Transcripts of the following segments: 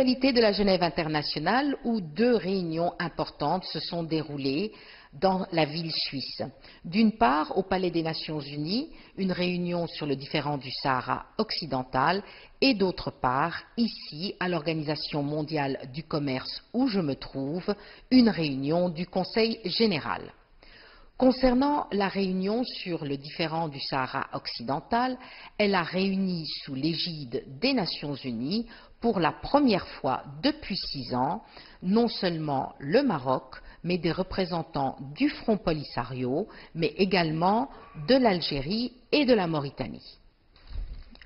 L'actualité de la Genève internationale où deux réunions importantes se sont déroulées dans la ville suisse. D'une part, au Palais des Nations Unies, une réunion sur le différend du Sahara occidental et d'autre part, ici, à l'Organisation mondiale du commerce où je me trouve, une réunion du Conseil général. Concernant la réunion sur le différend du Sahara occidental, elle a réuni sous l'égide des Nations Unies pour la première fois depuis 6 ans, non seulement le Maroc, mais des représentants du Front Polisario, mais également de l'Algérie et de la Mauritanie.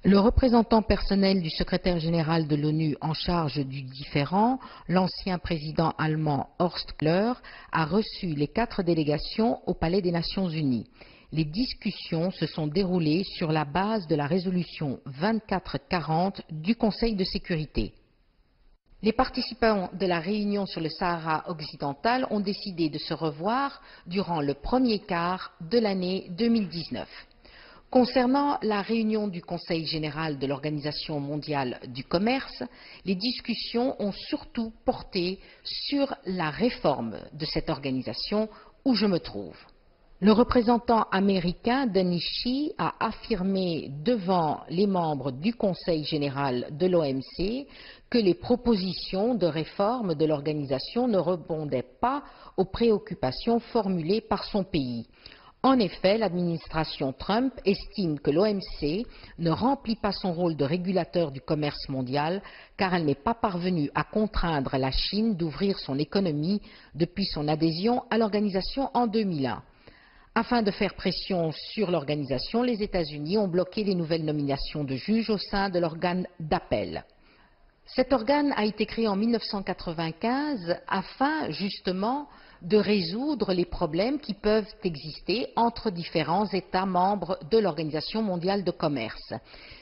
Le représentant personnel du secrétaire général de l'ONU en charge du différend, l'ancien président allemand Horst Köhler, a reçu les 4 délégations au Palais des Nations Unies. Les discussions se sont déroulées sur la base de la résolution 2440 du Conseil de sécurité. Les participants de la réunion sur le Sahara occidental ont décidé de se revoir durant le premier quart de l'année 2019. Concernant la réunion du Conseil général de l'Organisation mondiale du commerce, les discussions ont surtout porté sur la réforme de cette organisation où je me trouve. Le représentant américain Denis Shee a affirmé devant les membres du Conseil général de l'OMC que les propositions de réforme de l'organisation ne répondaient pas aux préoccupations formulées par son pays. En effet, l'administration Trump estime que l'OMC ne remplit pas son rôle de régulateur du commerce mondial car elle n'est pas parvenue à contraindre la Chine d'ouvrir son économie depuis son adhésion à l'organisation en 2001. Afin de faire pression sur l'organisation, les États-Unis ont bloqué les nouvelles nominations de juges au sein de l'organe d'appel. Cet organe a été créé en 1995 afin justement de résoudre les problèmes qui peuvent exister entre différents États membres de l'Organisation mondiale du commerce.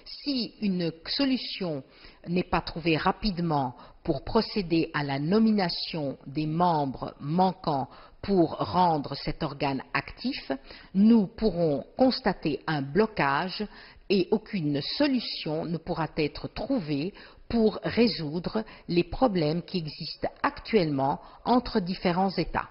Si une solution n'est pas trouvée rapidement pour procéder à la nomination des membres manquants pour rendre cet organe actif, nous pourrons constater un blocage et aucune solution ne pourra être trouvée pour résoudre les problèmes qui existent actuellement entre différents États.